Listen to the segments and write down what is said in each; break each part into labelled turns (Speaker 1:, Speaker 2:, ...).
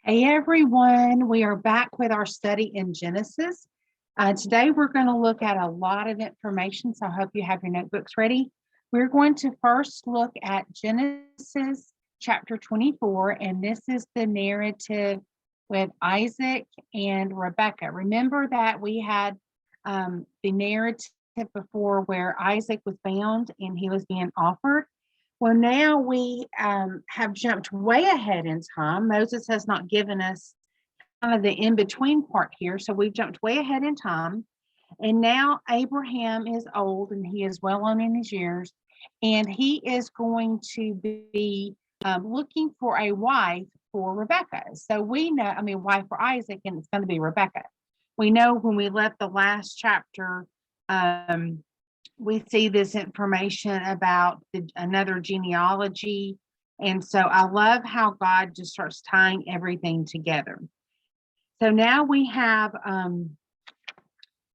Speaker 1: Hey everyone, we are back with our study in Genesis. Today we're going to look at a lot of information, so I hope you have your notebooks ready. We're going to first look at Genesis chapter 24, and this is the narrative with Isaac and Rebekah. Remember that we had the narrative before where Isaac was bound and he was being offered. Well, now we have jumped way ahead in time. Moses has not given us kind of the in-between part here. So we've jumped way ahead in time. And now Abraham is old and he is well on in his years. And he is going to be looking for a wife for Rebekah. So we know, wife for Isaac, and it's going to be Rebekah. We know when we left the last chapter, we see this information about another genealogy. And so I love how God just starts tying everything together. So now we have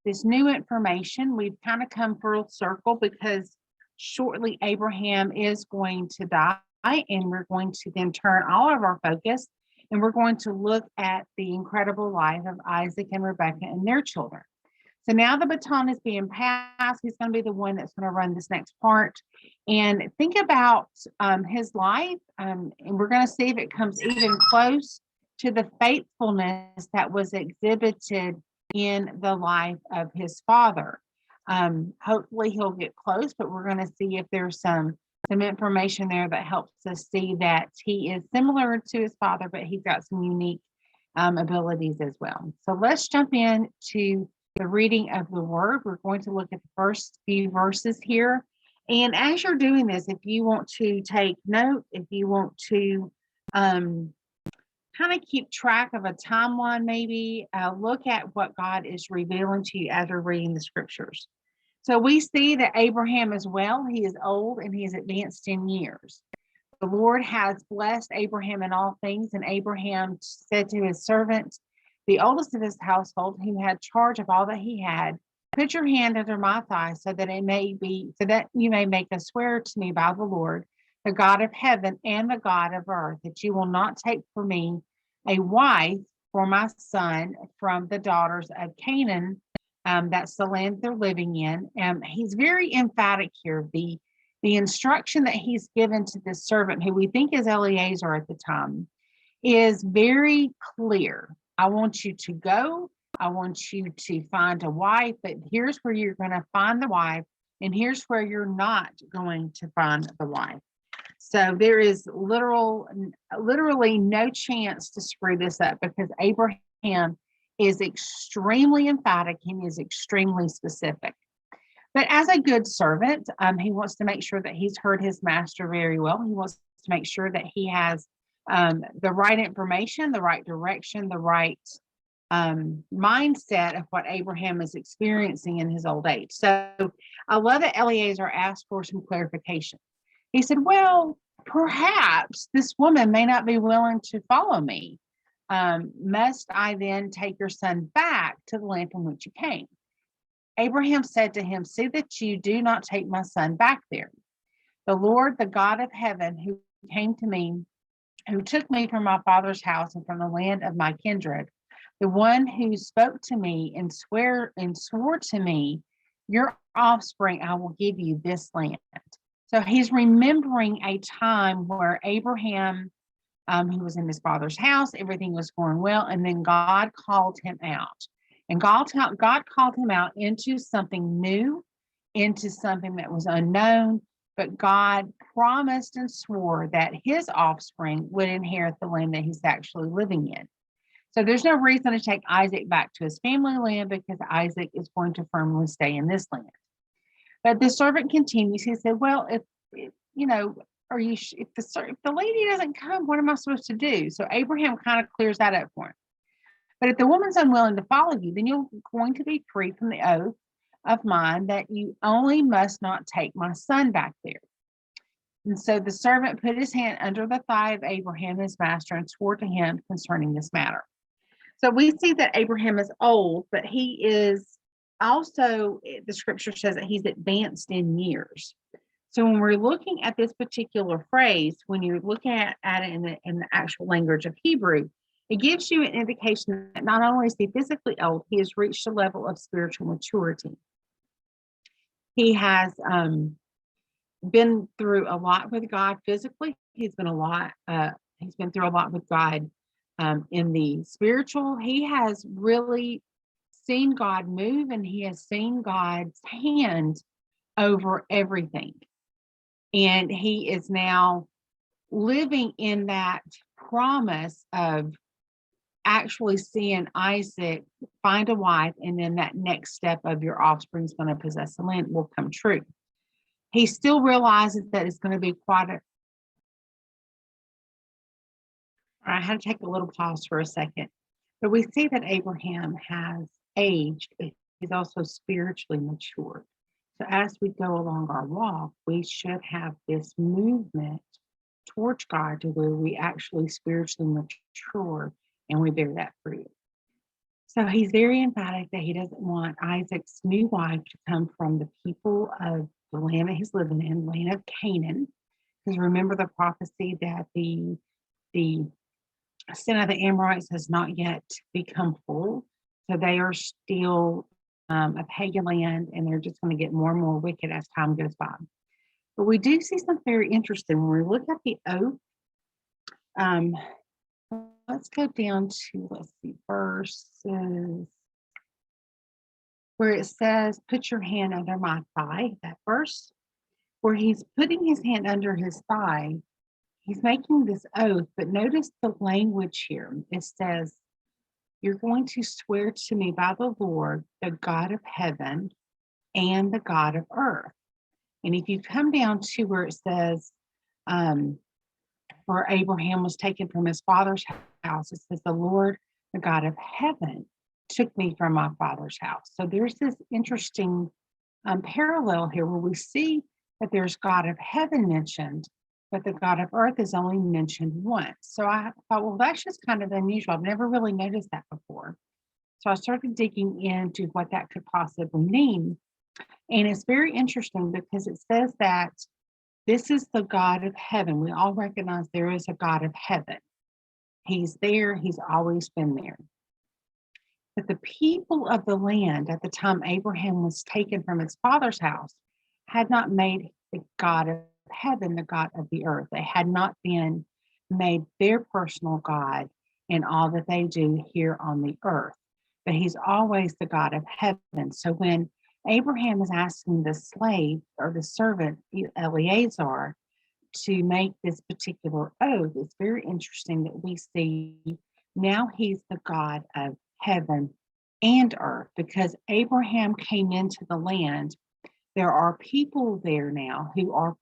Speaker 1: this new information. We've kind of come full circle because shortly Abraham is going to die, and we're going to then turn all of our focus and we're going to look at the incredible life of Isaac and Rebekah and their children. So now the baton is being passed. He's going to be the one that's going to run this next part. And think about his life, and we're going to see if it comes even close to the faithfulness that was exhibited in the life of his father. Hopefully he'll get close, but we're going to see if there's some information there that helps us see that he is similar to his father, but he's got some unique abilities as well. So let's jump in to the reading of the word. We're going to look at the first few verses here. And as you're doing this, if you want to take note, if you want to kind of keep track of a timeline, maybe look at what God is revealing to you as we're reading the scriptures. So we see that Abraham is well, he is old, and he is advanced in years. The Lord has blessed Abraham in all things, and Abraham said to his servant, the oldest of his household, who had charge of all that he had, put your hand under my thigh, so that you may make a swear to me by the Lord, the God of heaven and the God of earth, that you will not take for me a wife for my son from the daughters of Canaan. That's the land they're living in. He's very emphatic here. The instruction that he's given to this servant, who we think is Eliezer at the time, is very clear. I want you to go. I want you to find a wife, but here's where you're going to find the wife, and here's where you're not going to find the wife. So there is literally no chance to screw this up, because Abraham is extremely emphatic and is extremely specific. But as a good servant, he wants to make sure that he's heard his master very well. He wants to make sure that he has the right information, the right direction, the right mindset of what Abraham is experiencing in his old age. So I love that Eliezer asked for some clarification. He said, well, perhaps this woman may not be willing to follow me. Must I then take your son back to the land from which you came? Abraham said to him, see that you do not take my son back there. The Lord, the God of heaven, who took me from my father's house and from the land of my kindred, the one who spoke to me and swore to me, your offspring I will give you this land. So he's remembering a time where Abraham, he was in his father's house, everything was going well, and then God called him out. And God called him out into something new, into something that was unknown, but God promised and swore that his offspring would inherit the land that he's actually living in. So there's no reason to take Isaac back to his family land, because Isaac is going to firmly stay in this land. But the servant continues. He said, well, if the lady doesn't come, what am I supposed to do? So Abraham kind of clears that up for him. But if the woman's unwilling to follow you, then you're going to be free from the oath of mine that you only must not take my son back there. And so the servant put his hand under the thigh of Abraham, his master, and swore to him concerning this matter. So we see that Abraham is old, but he is also, the scripture says that he's advanced in years. So when we're looking at this particular phrase, when you're looking at it in the actual language of Hebrew, It gives you an indication that not only is he physically old, he has reached a level of spiritual maturity. He has been through a lot with God physically. He's been through a lot with God in the spiritual. He has really seen God move, and he has seen God's hand over everything. And he is now living in that promise of actually seeing Isaac find a wife, and then that next step of your offspring is going to possess the land will come true. He still realizes that it's going to be I had to take a little pause for a second. But we see that Abraham has aged, but he's also spiritually matured. So as we go along our walk, we should have this movement towards God to where we actually spiritually mature and we bear that fruit. So he's very emphatic that he doesn't want Isaac's new wife to come from the people of the land that he's living in, land of Canaan. Because remember the prophecy that the sin of the Amorites has not yet become full. So they are still a pagan land, and they're just going to get more and more wicked as time goes by. But we do see something very interesting when we look at the oath. Let's go down to, verses where it says, put your hand under my thigh, that verse, where he's putting his hand under his thigh. He's making this oath, but notice the language here. It says, you're going to swear to me by the Lord, the God of heaven and the God of earth. And if you come down to where it says, where Abraham was taken from his father's house, it says, the Lord, the God of heaven, took me from my father's house. So there's this interesting parallel here where we see that there's God of heaven mentioned, but the God of earth is only mentioned once. So I thought, well, that's just kind of unusual. I've never really noticed that before. So I started digging into what that could possibly mean. And it's very interesting because it says that this is the God of heaven. We all recognize there is a God of heaven. He's there. He's always been there. But the people of the land at the time Abraham was taken from his father's house had not made the God of heaven the God of the earth. They had not been made their personal God in all that they do here on the earth. But he's always the God of heaven. So when Abraham is asking the slave or the servant, Eleazar, to make this particular oath, it's very interesting that we see now he's the God of heaven and earth, because Abraham came into the land. There are people there now who are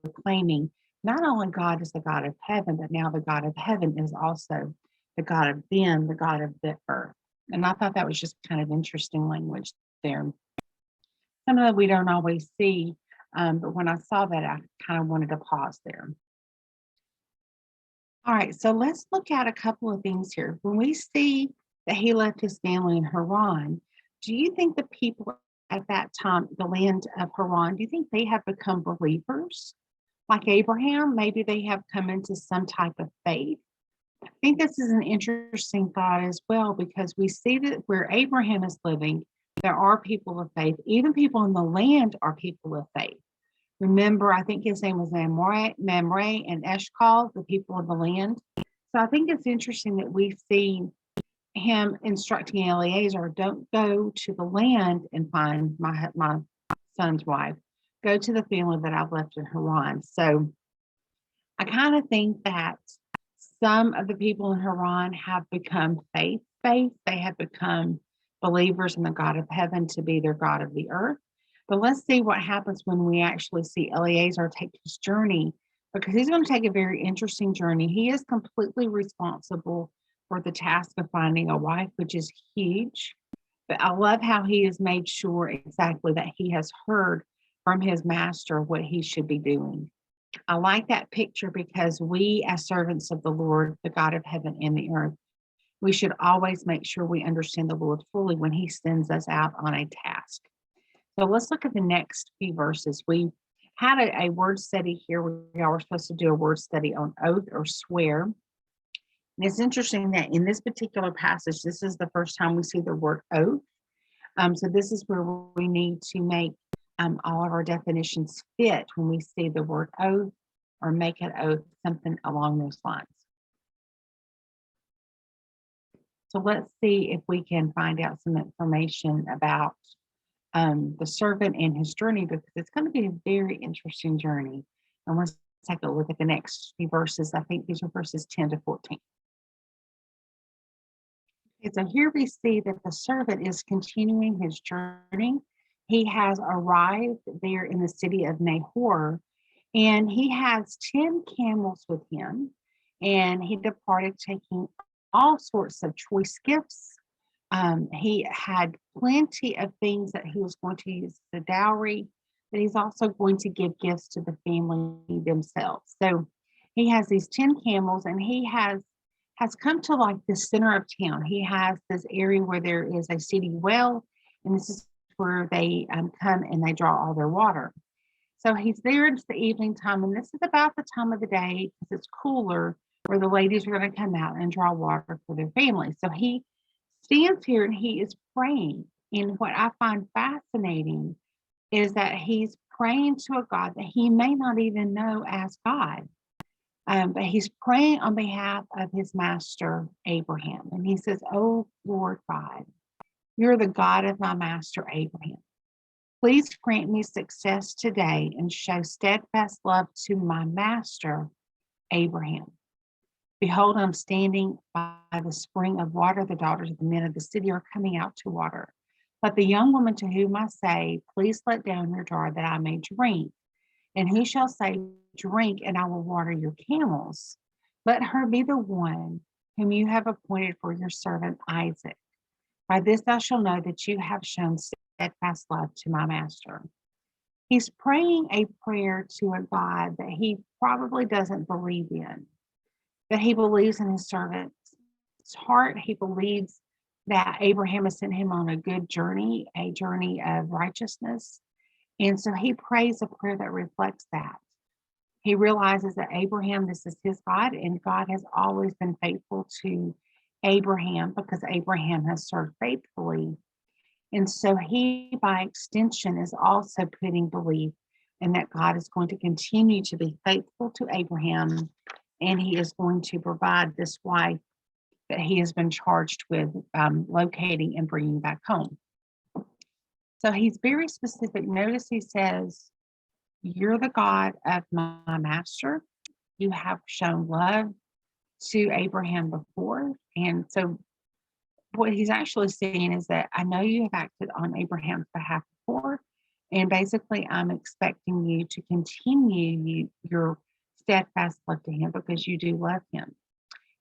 Speaker 1: proclaiming not only God is the God of heaven, but now the God of heaven is also the God of them, the God of the earth. And I thought that was just kind of interesting language there. Some of that we don't always see, but when I saw that, I kind of wanted to pause there. All right, so let's look at a couple of things here. When we see that he left his family in Haran, do you think the people at that time, the land of Haran, do you think they have become believers like Abraham? Maybe they have come into some type of faith. I think this is an interesting thought as well, because we see that where Abraham is living, there are people of faith. Even people in the land are people of faith. Remember, I think his name was Mamre and Eshcol, the people of the land. So I think it's interesting that we see him instructing Eleazar, don't go to the land and find my son's wife. Go to the family that I've left in Haran. So I kind of think that some of the people in Haran have become faith. They have become believers in the God of heaven to be their God of the earth. But let's see what happens when we actually see Eleazar take his journey, because he's going to take a very interesting journey. He is completely responsible for the task of finding a wife, which is huge. But I love how he has made sure exactly that he has heard from his master what he should be doing. I like that picture because we, as servants of the Lord, the God of heaven and the earth, we should always make sure we understand the Lord fully when he sends us out on a task. So let's look at the next few verses. We had a word study here. We are supposed to do a word study on oath or swear. And it's interesting that in this particular passage, this is the first time we see the word oath. So this is where we need to make all of our definitions fit when we see the word oath or make an oath, something along those lines. So let's see if we can find out some information about the servant and his journey, because it's going to be a very interesting journey. And let's take a look at the next few verses. I think these are verses 10 to 14. Okay, so here we see that the servant is continuing his journey. He has arrived there in the city of Nahor, and he has 10 camels with him, and he departed taking all sorts of choice gifts. He had plenty of things that he was going to use as a dowry, but he's also going to give gifts to the family themselves. So he has these 10 camels, and he has come to like the center of town. He has this area where there is a city well, and this is where they come and they draw all their water. So he's there. It's the evening time, and this is about the time of the day because it's cooler, where the ladies are going to come out and draw water for their family. So he stands here and he is praying. And what I find fascinating is that he's praying to a God that he may not even know as God. But he's praying on behalf of his master, Abraham. And he says, "Oh, Lord God, you're the God of my master, Abraham. Please grant me success today and show steadfast love to my master, Abraham. Behold, I'm standing by the spring of water. The daughters of the men of the city are coming out to water. Let the young woman to whom I say, please let down your jar that I may drink. And who shall say, drink, and I will water your camels? Let her be the one whom you have appointed for your servant Isaac. By this thou shalt know that you have shown steadfast love to my master." He's praying a prayer to a God that he probably doesn't believe in, that he believes in his servant's heart. He believes that Abraham has sent him on a good journey, a journey of righteousness. And so he prays a prayer that reflects that. He realizes that Abraham, this is his God, and God has always been faithful to Abraham because Abraham has served faithfully. And so he, by extension, is also putting belief in that God is going to continue to be faithful to Abraham, and he is going to provide this wife that he has been charged with locating and bringing back home. So he's very specific. Notice he says, "You're the God of my master. You have shown love to Abraham before." And so what he's actually saying is that I know you have acted on Abraham's behalf before, and basically I'm expecting you to continue your steadfast love to him because you do love him.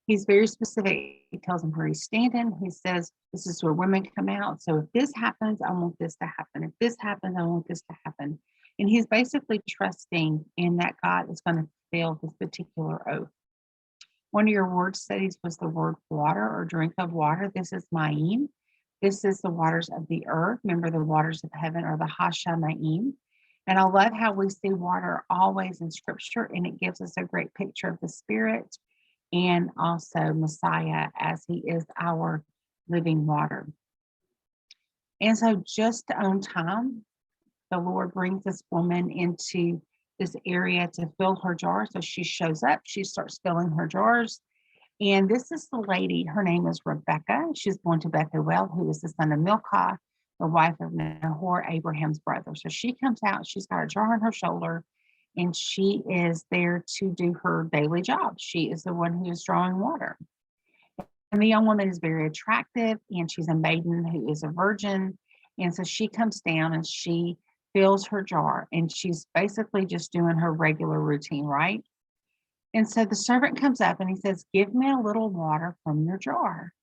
Speaker 1: He's very specific. He tells him where he's standing. He says, this is where women come out. So if this happens, I want this to happen. If this happens, I want this to happen. And he's basically trusting in that God is going to fulfill this particular oath. One of your word studies was the word water or drink of water. This is Ma'im. This is the waters of the earth. Remember, the waters of heaven are the Hasha Ma'im. And I love how we see water always in scripture, and it gives us a great picture of the Spirit and also Messiah as he is our living water. And so just on time, the Lord brings this woman into this area to fill her jar. So she shows up, she starts filling her jars. And this is the lady, her name is Rebekah. She's born to Bethuel, who is the son of Milcah, the wife of Nahor, Abraham's brother. So she comes out, she's got a jar on her shoulder, and she is there to do her daily job. She is the one who is drawing water. And the young woman is very attractive, and she's a maiden who is a virgin. And so she comes down and she fills her jar, and she's basically just doing her regular routine, right? And so the servant comes up and he says, "Give me a little water from your jar."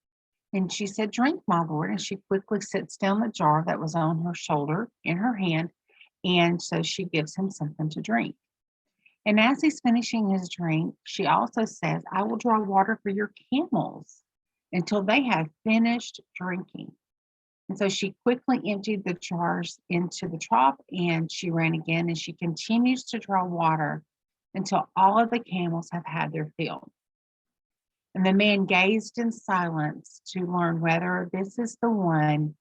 Speaker 1: And she said, "Drink, my lord." And she quickly sits down the jar that was on her shoulder in her hand. And so she gives him something to drink. And as he's finishing his drink, she also says, "I will draw water for your camels until they have finished drinking." And so she quickly emptied the jars into the trough, and she ran again, and she continues to draw water until all of the camels have had their fill. And the man gazed in silence to learn whether this is the one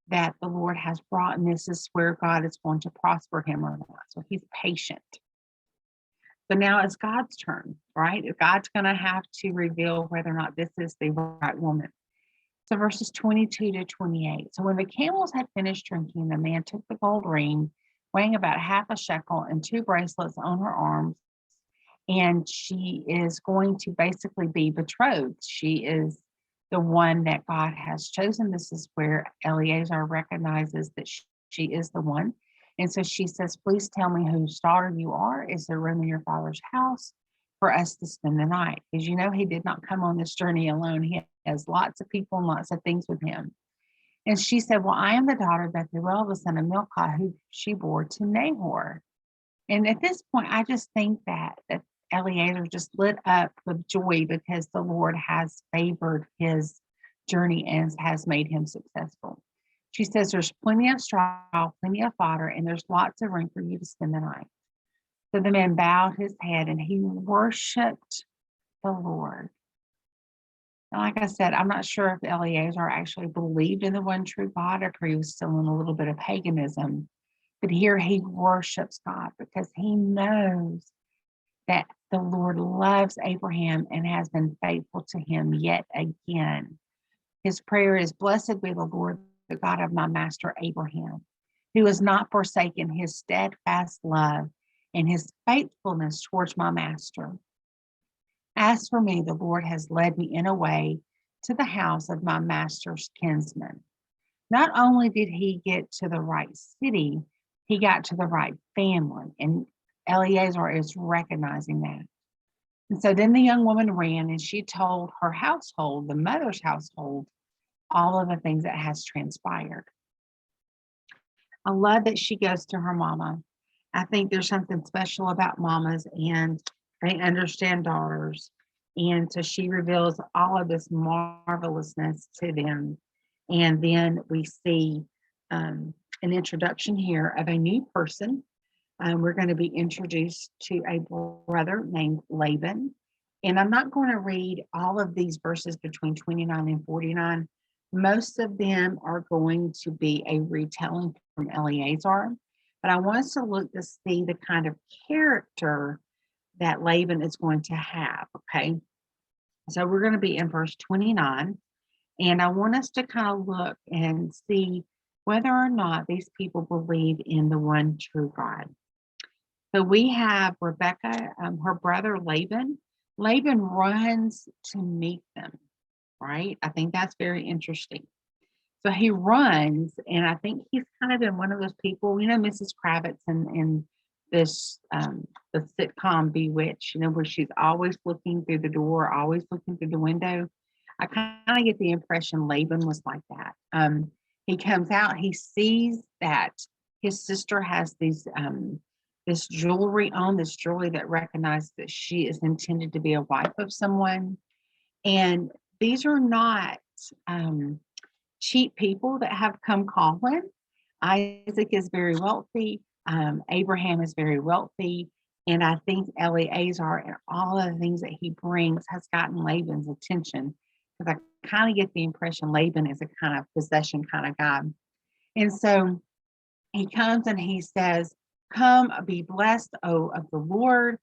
Speaker 1: that the Lord has brought, and this is where God is going to prosper him or not. So he's patient. So now it's God's turn, right? God's going to have to reveal whether or not this is the right woman. So verses 22 to 28. So when the camels had finished drinking, the man took the gold ring, weighing about half a shekel, and 2 bracelets on her arms. And she is going to basically be betrothed. She is the one that God has chosen. This is where Eleazar recognizes that she is the one. And so she says, please tell me whose daughter you are. Is there room in your father's house for us to spend the night? Because you know, he did not come on this journey alone. He has lots of people and lots of things with him. And she said, well, I am the daughter of Bethuel, the son of Milcah, who she bore to Nahor. And at this point, I just think that Eleazar just lit up with joy because the Lord has favored his journey and has made him successful. She says, there's plenty of straw, plenty of fodder, and there's lots of room for you to spend the night. So the man bowed his head and he worshiped the Lord. And like I said, I'm not sure if Eleazar actually believed in the one true God or if he was still in a little bit of paganism. But here he worships God because he knows that the Lord loves Abraham and has been faithful to him yet again. His prayer is, blessed be the Lord, the God of my master Abraham, who has not forsaken his steadfast love and his faithfulness towards my master. As for me, the Lord has led me in a way to the house of my master's kinsman. Not only did he get to the right city, he got to the right family. And Eleazar is recognizing that. And so then the young woman ran and she told her household, the mother's household, all of the things that has transpired. I love that she goes to her mama. I think there's something special about mamas and they understand daughters. And so she reveals all of this marvelousness to them. And then we see an introduction here of a new person. We're going to be introduced to a brother named Laban. And I'm not going to read all of these verses between 29 and 49. Most of them are going to be a retelling from Eleazar. But I want us to look to see the kind of character that Laban is going to have, okay? So we're going to be in verse 29. And I want us to kind of look and see whether or not these people believe in the one true God. So we have Rebekah, her brother Laban. Laban runs to meet them, right? I think that's very interesting. So he runs, and I think he's kind of been one of those people, you know, Mrs. Kravitz in this the sitcom Bewitched, you know, where she's always looking through the door, always looking through the window. I kind of get the impression Laban was like that. He comes out, he sees that his sister has these this jewelry on, this jewelry that recognizes that she is intended to be a wife of someone. And these are not cheap people that have come calling. Isaac is very wealthy. Abraham is very wealthy. And I think Eleazar and all of the things that he brings has gotten Laban's attention. Because I kind of get the impression Laban is a kind of possession kind of guy. And so he comes and he says, come, be blessed, O of the Lord.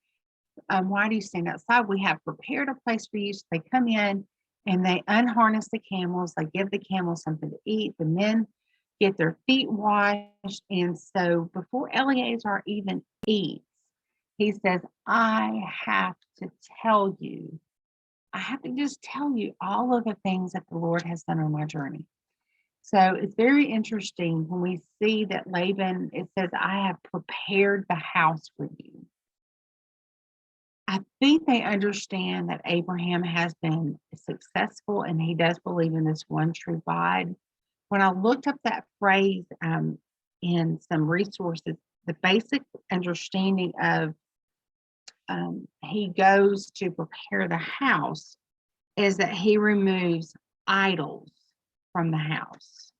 Speaker 1: Why do you stand outside? We have prepared a place for you. So they come in and they unharness the camels. They give the camels something to eat. The men get their feet washed. And so before Eleazar even eats, he says, I have to just tell you all of the things that the Lord has done on my journey. So it's very interesting when we see that Laban, it says, I have prepared the house for you. I think they understand that Abraham has been successful and he does believe in this one true God. When I looked up that phrase in some resources, the basic understanding of he goes to prepare the house is that he removes idols from the house.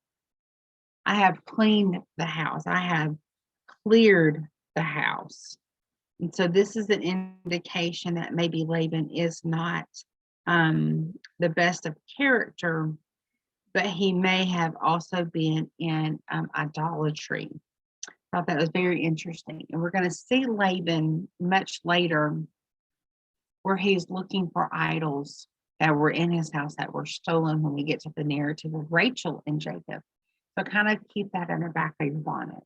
Speaker 1: I have cleaned the house. I have cleared the house. And so this is an indication that maybe Laban is not the best of character, but he may have also been in idolatry. I thought that was very interesting. And we're going to see Laban much later where he's looking for idols that were in his house that were stolen when we get to the narrative of Rachel and Jacob. So kind of keep that in the back of your bonnet.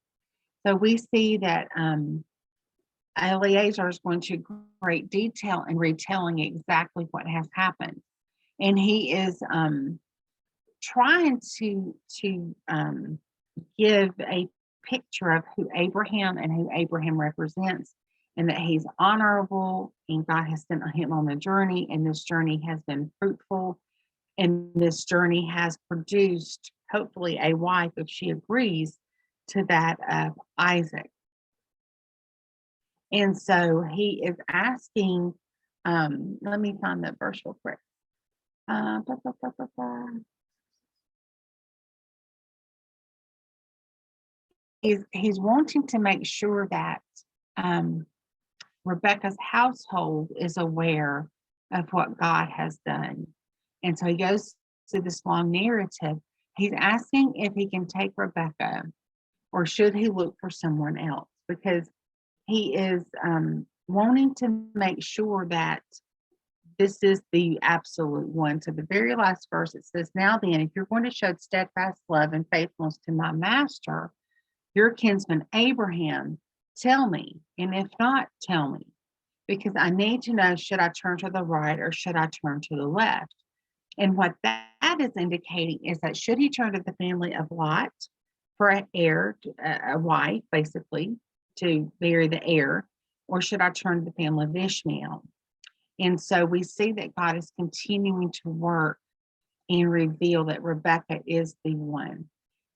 Speaker 1: So we see that Eleazar is going to great detail in retelling exactly what has happened. And he is trying to give a picture of who Abraham and who Abraham represents, and that he's honorable and God has sent him on a journey, and this journey has been fruitful, and this journey has produced hopefully a wife, if she agrees, to that of Isaac. And so he is asking, let me find that verse real quick. He's wanting to make sure that Rebekah's household is aware of what God has done. And so he goes through this long narrative. He's asking if he can take Rebekah, or should he look for someone else, because he is wanting to make sure that this is the absolute one. So the very last verse, it says, "Now then, if you're going to show steadfast love and faithfulness to my master, your kinsman Abraham, tell me, and if not, tell me, because I need to know, should I turn to the right or should I turn to the left?" And what that is indicating is that should he turn to the family of Lot for an heir, a wife, basically, to marry the heir, or should I turn to the family of Ishmael? And so we see that God is continuing to work and reveal that Rebekah is the one.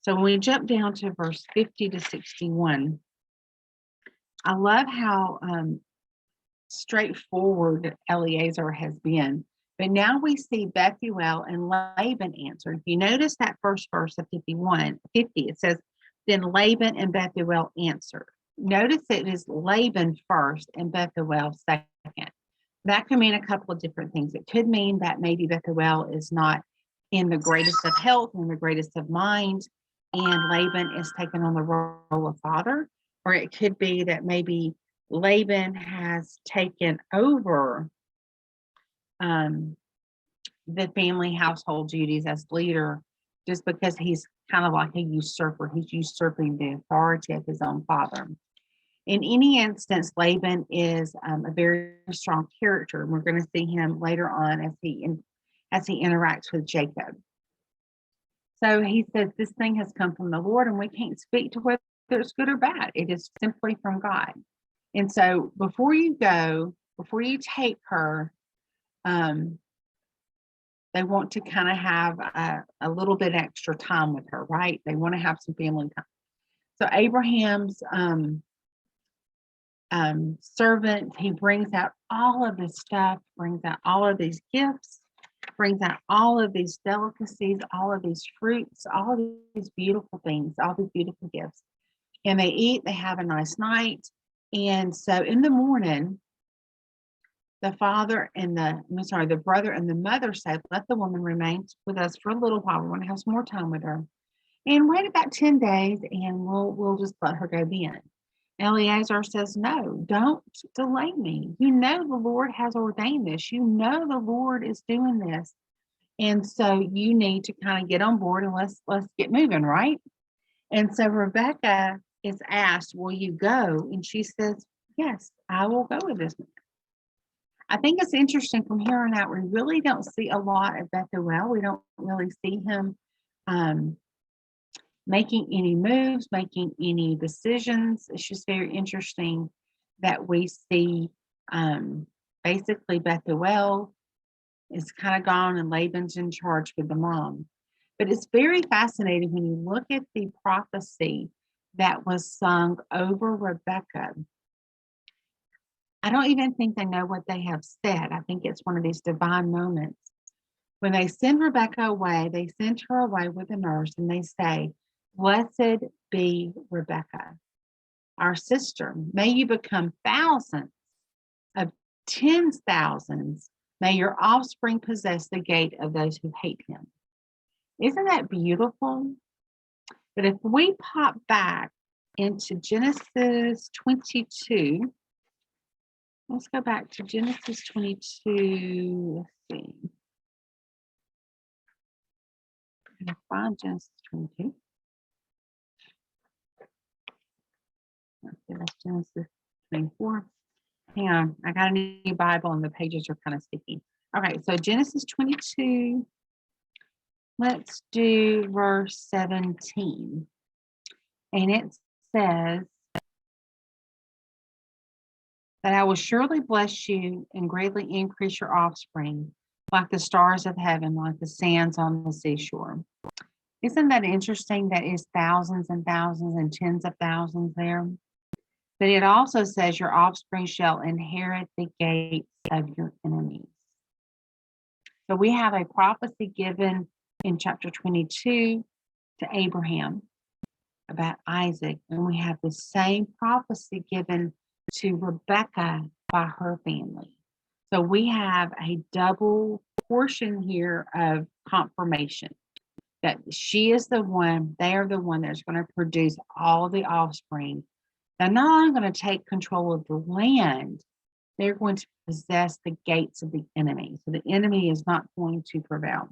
Speaker 1: So when we jump down to verse 50 to 61, I love how straightforward Eleazar has been. But now we see Bethuel and Laban answer. If you notice that first verse of 50, it says, "Then Laban and Bethuel answered." Notice it is Laban first and Bethuel second. That could mean a couple of different things. It could mean that maybe Bethuel is not in the greatest of health and the greatest of mind, and Laban is taking on the role of father. Or it could be that maybe Laban has taken over the family household duties as leader, just because he's kind of like a usurper. He's usurping the authority of his own father. In any instance, Laban is a very strong character. We're going to see him later on as he interacts with Jacob. So he says, "This thing has come from the Lord, and we can't speak to whether it's good or bad. It is simply from God." And so before you take her, they want to kind of have a little bit extra time with her, right? They want to have some family time. So Abraham's servant, he brings out all of this stuff, brings out all of these gifts, brings out all of these delicacies, all of these fruits, all of these beautiful things, all these beautiful gifts. And they eat, they have a nice night. And so in the morning, the brother and the mother said, "Let the woman remain with us for a little while. We want to have some more time with her. And wait about 10 days and we'll just let her go then." Eleazar says, "No, don't delay me. You know the Lord has ordained this. You know the Lord is doing this. And so you need to kind of get on board and let's get moving, right?" And so Rebekah is asked, "Will you go?" And she says, "Yes, I will go with this man." I think it's interesting from here on out, we really don't see a lot of Bethuel. We don't really see him making any moves, making any decisions. It's just very interesting that we see basically Bethuel is kind of gone and Laban's in charge with the mom. But it's very fascinating when you look at the prophecy that was sung over Rebekah. I don't even think they know what they have said. I think it's one of these divine moments. When they send Rebekah away, they send her away with a nurse and they say, "Blessed be Rebekah, our sister. May you become thousands of tens thousands May your offspring possess the gate of those who hate him. Isn't that beautiful? But if we pop back into Genesis 22, let's go back to Genesis 22. Let's see. I'm going to find Genesis 22. Let's see, that's Genesis 24. Hang on, I got a new Bible and the pages are kind of sticky. Okay, so Genesis 22. Let's do verse 17. And it says that I will surely bless you and greatly increase your offspring, like the stars of heaven, like the sands on the seashore. Isn't that interesting? That is thousands and thousands and tens of thousands there. But it also says your offspring shall inherit the gates of your enemies. So we have a prophecy given in chapter 22 to Abraham about Isaac, and we have the same prophecy given to Rebekah by her family. So we have a double portion here of confirmation that she is the one, they are the one that's going to produce all the offspring. They're not only going to take control of the land, they're going to possess the gates of the enemy. So the enemy is not going to prevail.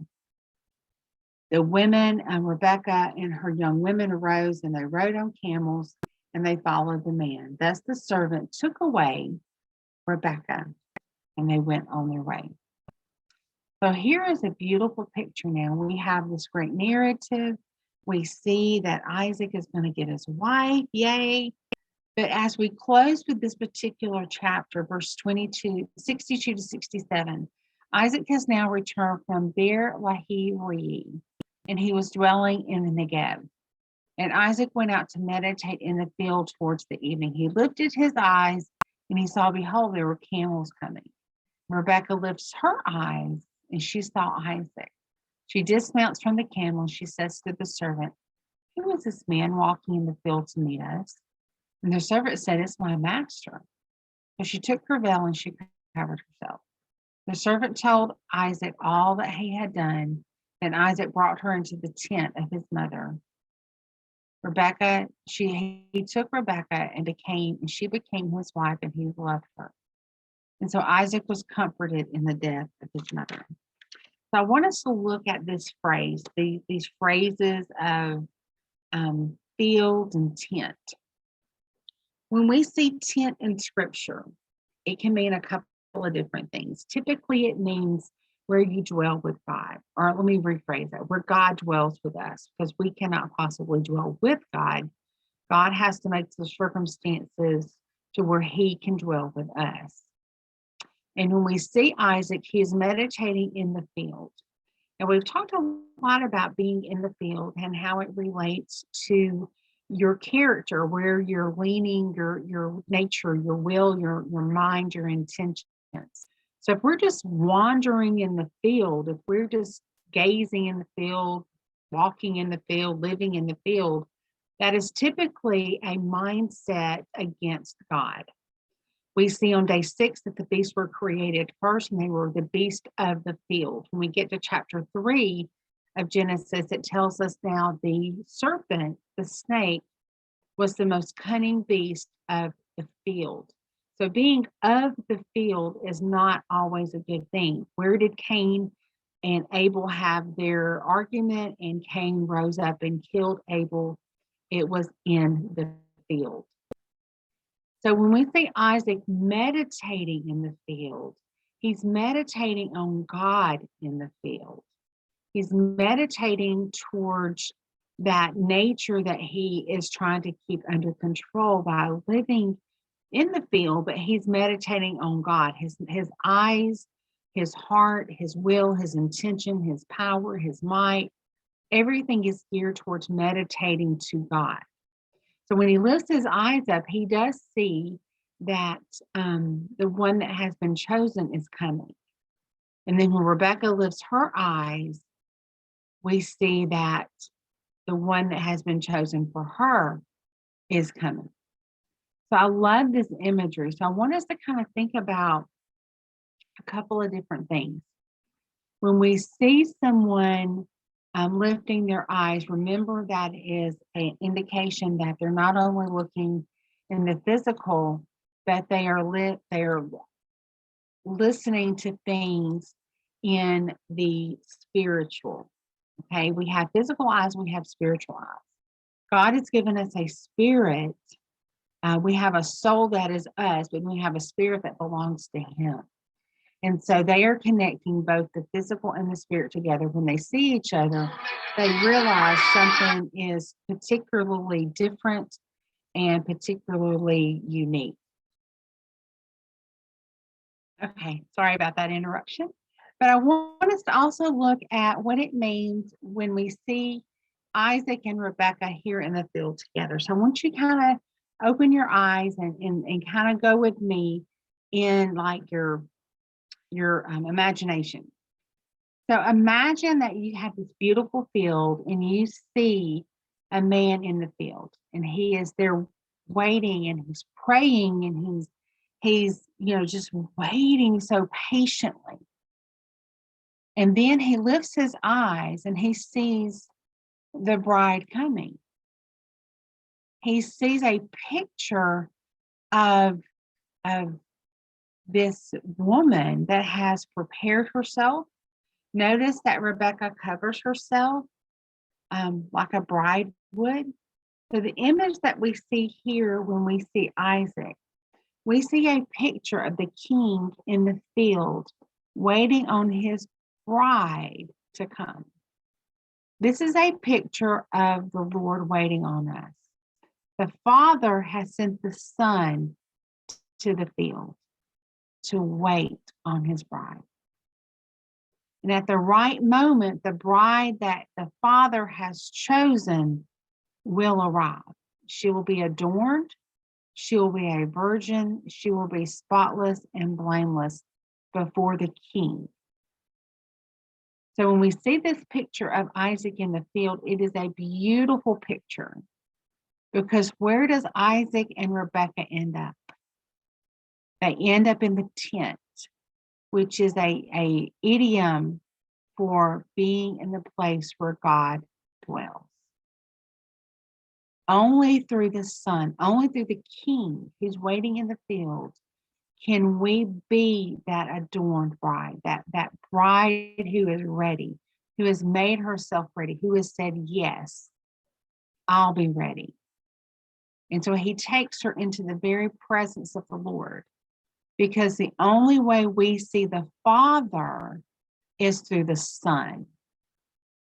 Speaker 1: The women, Rebekah and her young women arose and they rode on camels and they followed the man. Thus the servant took away Rebekah and they went on their way. So here is a beautiful picture now. We have this great narrative. We see that Isaac is going to get his wife, yay. But as we close with this particular chapter, verse 62 to 67, Isaac has now returned from Beer-lahai-roi, and he was dwelling in the Negev. And Isaac went out to meditate in the field towards the evening. He lifted his eyes, and he saw, behold, there were camels coming. Rebekah lifts her eyes, and she saw Isaac. She dismounts from the camel, and she says to the servant, who is this man walking in the field to meet us? And the servant said, it's my master. So she took her veil and she covered herself. The servant told Isaac all that he had done. Then Isaac brought her into the tent of his mother. He took Rebekah and she became his wife, and he loved her. And so Isaac was comforted in the death of his mother. So I want us to look at this phrase, these phrases of field and tent. When we see tent in scripture, it can mean a couple of different things. Typically, it means where you dwell with God. Or let me rephrase that, where God dwells with us, because we cannot possibly dwell with God. God has to make the circumstances to where he can dwell with us. And when we see Isaac, he is meditating in the field. And we've talked a lot about being in the field and how it relates to your character, where you're leaning, your nature, your will, your mind, your intentions. So if we're just wandering in the field, if we're just gazing in the field, walking in the field, living in the field, that is typically a mindset against God. We see on day 6 that the beasts were created first, and they were the beast of the field. When we get to chapter 3 of Genesis, it tells us now the serpent, the snake, was the most cunning beast of the field. So being of the field is not always a good thing. Where did Cain and Abel have their argument, and Cain rose up and killed Abel? It was in the field. So when we see Isaac meditating in the field, he's meditating on God in the field. He's meditating towards that nature that he is trying to keep under control by living in the field, but he's meditating on God. His eyes, his heart, his will, his intention, his power, his might, everything is geared towards meditating to God. So when he lifts his eyes up, he does see that the one that has been chosen is coming. And then when Rebekah lifts her eyes, we see that the one that has been chosen for her is coming. So I love this imagery. So I want us to kind of think about a couple of different things. When we see someone lifting their eyes, remember that is an indication that they're not only looking in the physical, but they are listening to things in the spiritual. Okay, we have physical eyes, we have spiritual eyes. God has given us a spirit. We have a soul that is us, but we have a spirit that belongs to Him. And so they are connecting both the physical and the spirit together. When they see each other, they realize something is particularly different and particularly unique. Okay, sorry about that interruption. But I want us to also look at what it means when we see Isaac and Rebekah here in the field together. So I want you to kind of open your eyes and kind of go with me in like your imagination. So imagine that you have this beautiful field and you see a man in the field and he is there waiting and he's praying and he's just waiting so patiently. And then he lifts his eyes and he sees the bride coming. He sees a picture of this woman that has prepared herself. Notice that Rebekah covers herself like a bride would. So the image that we see here when we see Isaac, we see a picture of the king in the field waiting on his bride to come. This is a picture of the Lord waiting on us. The Father has sent the Son to the field to wait on his bride. And at the right moment, the bride that the Father has chosen will arrive. She will be adorned. She will be a virgin. She will be spotless and blameless before the King. So when we see this picture of Isaac in the field, it is a beautiful picture because where does Isaac and Rebekah end up? They end up in the tent, which is a idiom for being in the place where God dwells. Only through the Son, only through the King who's waiting in the field, can we be that adorned bride, that bride who is ready, who has made herself ready, who has said, yes, I'll be ready. And so he takes her into the very presence of the Lord, because the only way we see the Father is through the Son.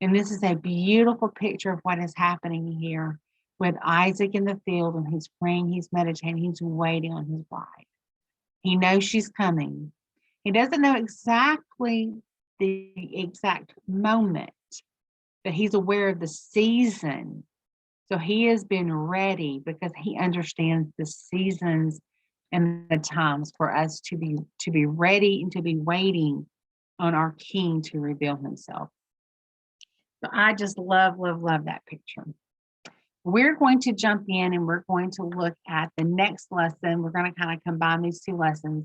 Speaker 1: And this is a beautiful picture of what is happening here with Isaac in the field, and he's praying, he's meditating, he's waiting on his bride. He knows she's coming. He doesn't know exactly the exact moment, but he's aware of the season. So he has been ready because he understands the seasons and the times for us to be ready and to be waiting on our King to reveal himself. So I just love that picture. We're going to jump in and we're going to look at the next lesson. We're going to kind of combine these two lessons,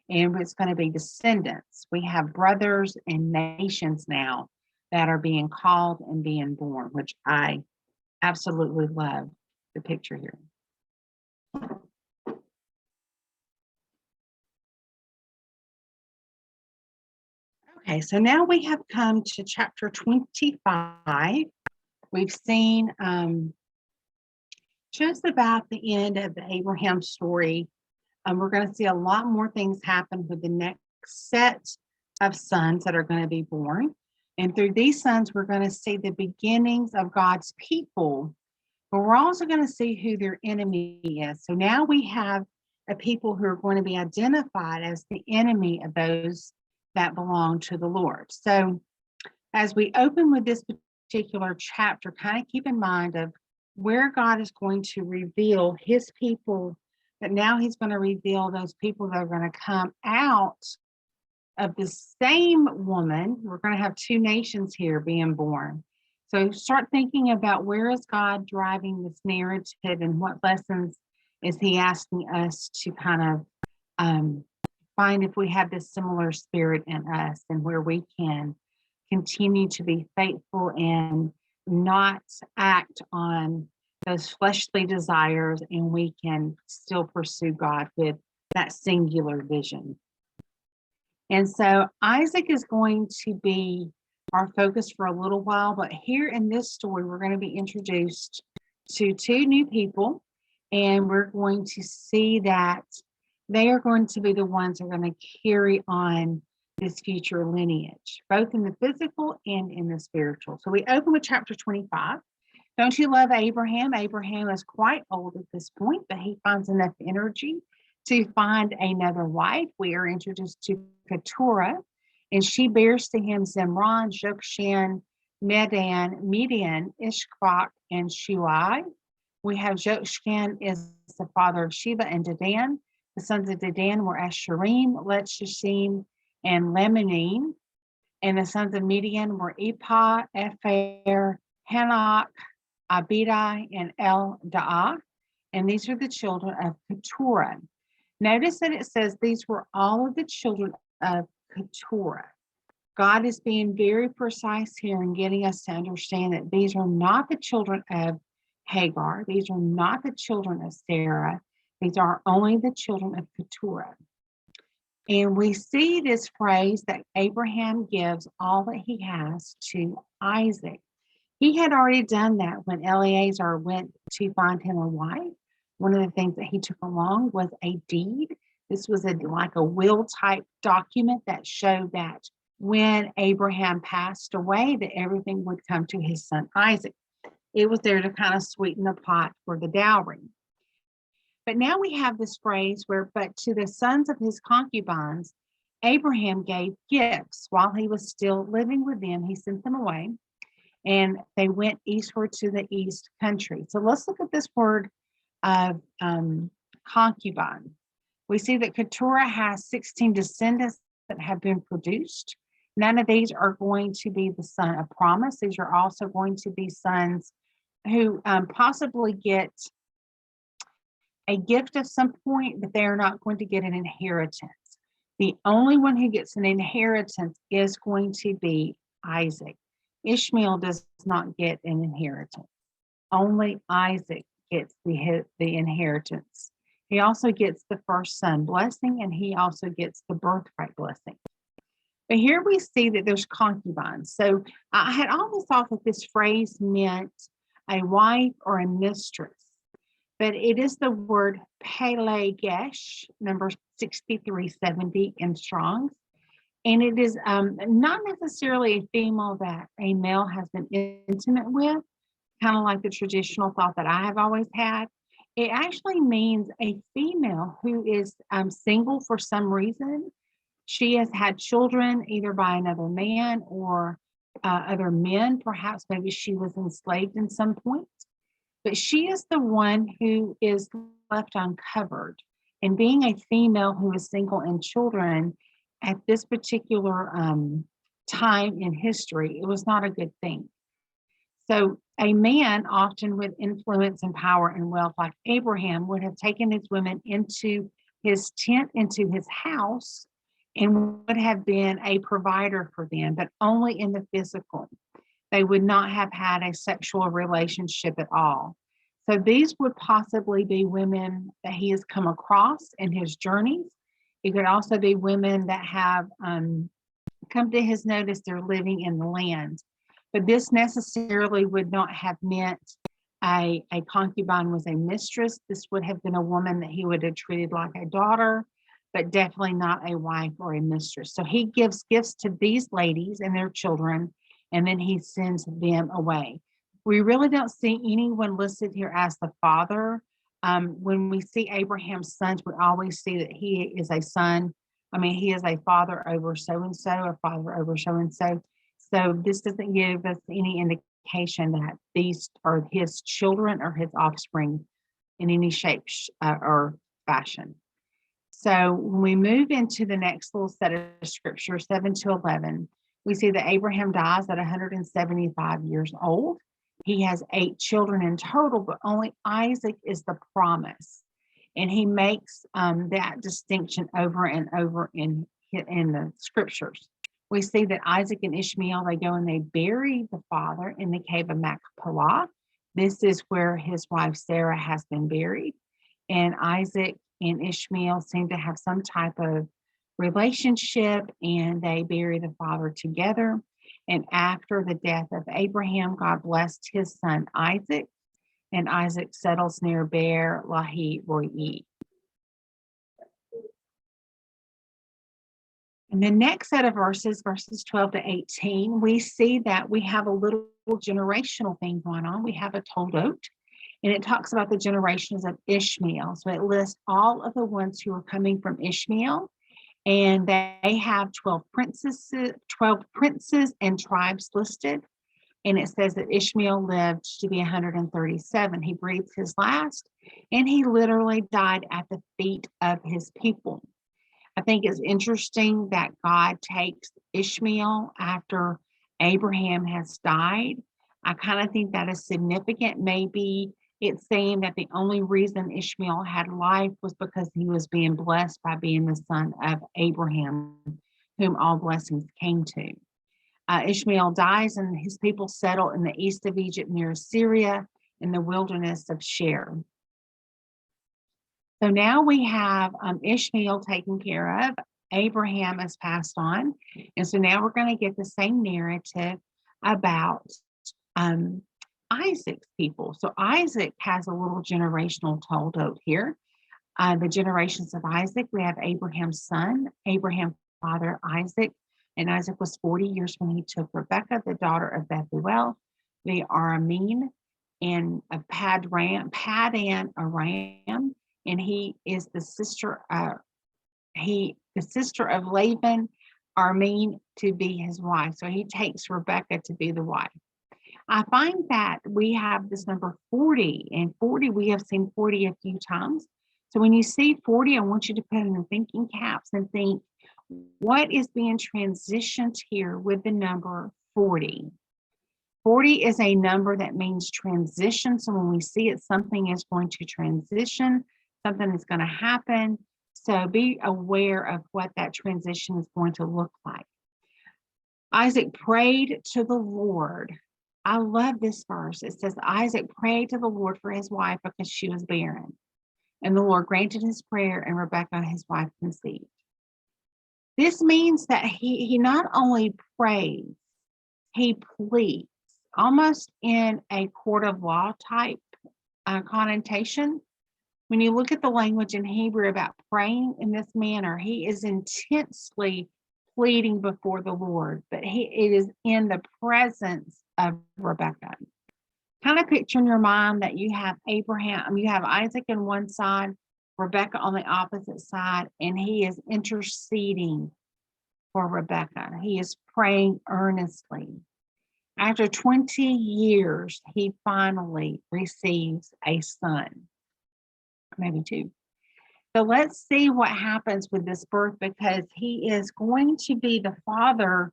Speaker 1: and it's going to be descendants. We have brothers and nations now that are being called and being born, which I absolutely love the picture here. Okay, so now we have come to chapter 25. We've seen just about the end of the Abraham story. We're going to see a lot more things happen with the next set of sons that are going to be born. And through these sons, we're going to see the beginnings of God's people, but we're also going to see who their enemy is. So now we have a people who are going to be identified as the enemy of those that belong to the Lord. So as we open with this particular chapter, kind of keep in mind of where God is going to reveal his people, but now he's going to reveal those people that are going to come out of the same woman. We're going to have two nations here being born. So start thinking about where is God driving this narrative and what lessons is he asking us to kind of find if we have this similar spirit in us and where we can continue to be faithful and not act on those fleshly desires, and we can still pursue God with that singular vision. And so Isaac is going to be our focus for a little while, but here in this story, we're going to be introduced to two new people, and we're going to see that they are going to be the ones who are going to carry on this future lineage, both in the physical and in the spiritual. So we open with chapter 25. Don't you love Abraham? Abraham is quite old at this point, but he finds enough energy to find another wife. We are introduced to Keturah, and she bears to him Zimran, Jokshan, Medan, Midian, Ishbak, and Shuai. We have Jokshan is the father of Sheba and Dedan. The sons of Dedan were Asherim, Letshashim, and Lemonim. And the sons of Midian were Ephah, Epher, Hanok, Abidai, and El-Da'ah. And these are the children of Keturah. Notice that it says these were all of the children of Keturah. God is being very precise here in getting us to understand that these are not the children of Hagar. These are not the children of Sarah. These are only the children of Keturah. And we see this phrase that Abraham gives all that he has to Isaac. He had already done that when Eliezer went to find him a wife. One of the things that he took along was a deed. This was like a will type document that showed that when Abraham passed away, that everything would come to his son Isaac. It was there to kind of sweeten the pot for the dowry. But now we have this phrase where, but to the sons of his concubines, Abraham gave gifts while he was still living with them. He sent them away, and they went eastward to the east country. So let's look at this word of concubine. We see that Keturah has 16 descendants that have been produced. None of these are going to be the son of promise. These are also going to be sons who possibly get a gift of some point, but they are not going to get an inheritance. The only one who gets an inheritance is going to be Isaac. Ishmael does not get an inheritance. Only Isaac gets the inheritance. He also gets the first son blessing, and he also gets the birthright blessing. But here we see that there's concubines. So I had always thought that this phrase meant a wife or a mistress, but it is the word pelegesh, number 6370 in Strong's. And it is not necessarily a female that a male has been intimate with, kind of like the traditional thought that I have always had. It actually means a female who is single for some reason. She has had children either by another man or other men. Perhaps maybe she was enslaved in some point. But she is the one who is left uncovered. And being a female who is single and children at this particular time in history, it was not a good thing. So a man, often with influence and power and wealth like Abraham, would have taken his women into his tent, into his house, and would have been a provider for them, but only in the physical. They would not have had a sexual relationship at all. So these would possibly be women that he has come across in his journeys. It could also be women that have come to his notice they're living in the land. But this necessarily would not have meant a concubine was a mistress. This would have been a woman that he would have treated like a daughter, but definitely not a wife or a mistress. So he gives gifts to these ladies and their children, and then he sends them away. We really don't see anyone listed here as the father. When we see Abraham's sons, we always see that he is a son. He is a father over so-and-so, a father over so-and-so. So this doesn't give us any indication that these are his children or his offspring in any shape or fashion. So when we move into the next little set of scripture, 7 to 11, we see that Abraham dies at 175 years old. He has 8 children in total, but only Isaac is the promise. And he makes that distinction over and over in the scriptures. We see that Isaac and Ishmael, they go and they bury the father in the cave of Machpelah. This is where his wife Sarah has been buried. And Isaac and Ishmael seem to have some type of relationship, and they bury the father together. And after the death of Abraham, God blessed his son Isaac, and Isaac settles near Beer Lahi Roi. In the next set of verses, verses 12 to 18, we see that we have a little generational thing going on. We have a Toldot, and it talks about the generations of Ishmael. So it lists all of the ones who are coming from Ishmael, and they have 12 princes and tribes listed. And it says that Ishmael lived to be 137. He breathed his last, and he literally died at the feet of his people. I think it's interesting that God takes Ishmael after Abraham has died. I kind of think that is significant. Maybe it's saying that the only reason Ishmael had life was because he was being blessed by being the son of Abraham, whom all blessings came to. Ishmael dies, and his people settle in the east of Egypt near Syria in the wilderness of Sher. So now we have Ishmael taken care of. Abraham has passed on. And so now we're going to get the same narrative about Isaac's people. So Isaac has a little generational Toldot here. The generations of Isaac, we have Abraham's son, Abraham's father Isaac, and Isaac was 40 years when he took Rebekah, the daughter of Bethuel, the Aramean, and of Padan Aram, and he is the sister of Laban Aramean to be his wife. So he takes Rebekah to be the wife. I find that we have this number 40, and 40, we have seen 40 a few times. So when you see 40, I want you to put in the thinking caps and think, what is being transitioned here with the number 40? 40 is a number that means transition. So when we see it, something is going to transition, something is going to happen. So be aware of what that transition is going to look like. Isaac prayed to the Lord. I love this verse. It says, Isaac prayed to the Lord for his wife because she was barren. And the Lord granted his prayer, and Rebekah, his wife, conceived. This means that he not only prays, he pleads, almost in a court of law type connotation. When you look at the language in Hebrew about praying in this manner, he is intensely pleading before the Lord, but it is in the presence of Rebekah. Kind of picture in your mind that you have Isaac on one side, Rebekah on the opposite side, and he is interceding for Rebekah. He is praying earnestly. After 20 years, he finally receives a son, maybe two. So let's see what happens with this birth, because he is going to be the father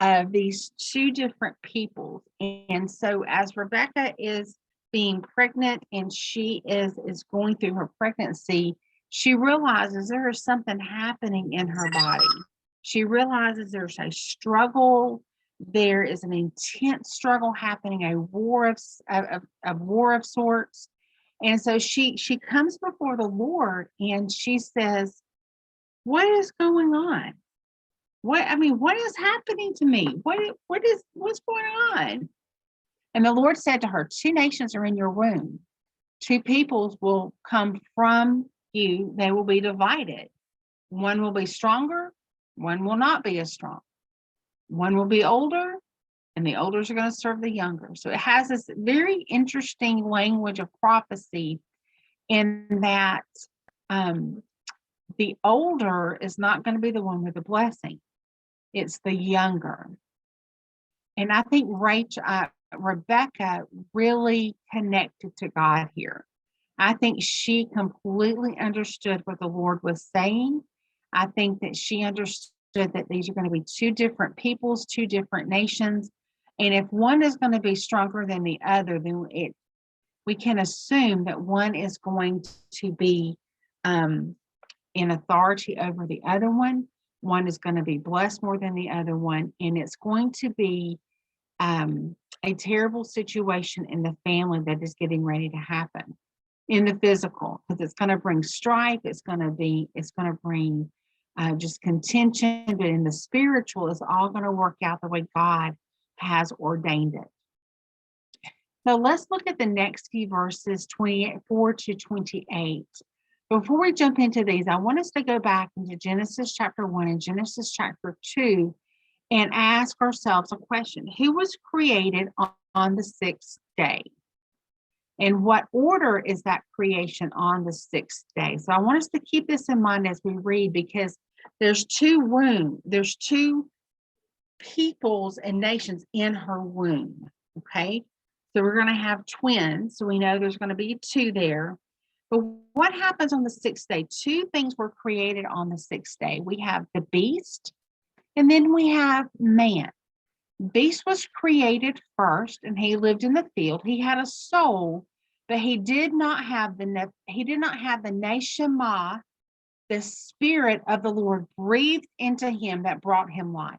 Speaker 1: of these two different peoples. And so as Rebekah is being pregnant and she is going through her pregnancy, she realizes there is something happening in her body. She realizes there's a struggle. There is an intense struggle happening, a war of sorts. And so she comes before the Lord and she says, what is going on? What is happening to me? What's going on? And the Lord said to her, 2 nations are in your womb. 2 peoples will come from you. They will be divided. One will be stronger. One will not be as strong. One will be older, and the olders are going to serve the younger. So it has this very interesting language of prophecy in that the older is not going to be the one with the blessing. It's the younger. And I think Rebekah really connected to God here. I think she completely understood what the Lord was saying. I think that she understood that these are going to be 2 different peoples, 2 different nations. And if one is going to be stronger than the other, then we can assume that one is going to be in authority over the other one. One is going to be blessed more than the other one, and it's going to be a terrible situation in the family that is getting ready to happen in the physical, because it's going to bring strife. It's going to bring just contention, but in the spiritual, it's all going to work out the way God has ordained it. So let's look at the next few verses, 24 to 28. Before we jump into these, I want us to go back into Genesis chapter 1 and Genesis chapter 2 and ask ourselves a question. Who was created on the sixth day? And what order is that creation on the sixth day? So I want us to keep this in mind as we read, because there's two peoples and nations in her womb, okay? So we're going to have twins, so we know there's going to be two there. But what happens on the sixth day? Two things were created on the sixth day. We have the beast, and then we have man. Beast was created first, and he lived in the field. He had a soul, but he did not have the neshama, the spirit of the Lord breathed into him that brought him life.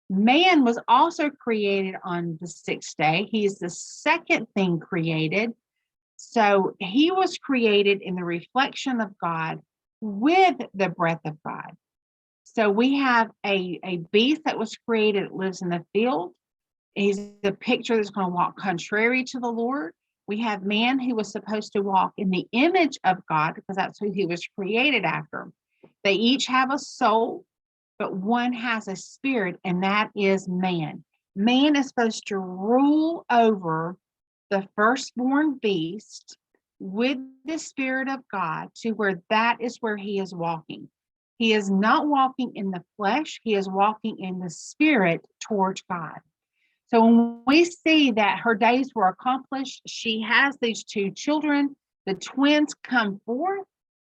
Speaker 1: Man was also created on the sixth day. He is the second thing created. So he was created in the reflection of God with the breath of God. So we have a beast that was created that lives in the field. He's the picture that's going to walk contrary to the Lord. We have man who was supposed to walk in the image of God, because that's who he was created after. They each have a soul, but one has a spirit, and that is man. Man is supposed to rule over the firstborn beast with the spirit of God, to where that is where he is walking. He is not walking in the flesh. He is walking in the spirit towards God. So when we see that her days were accomplished, she has these two children. The twins come forth.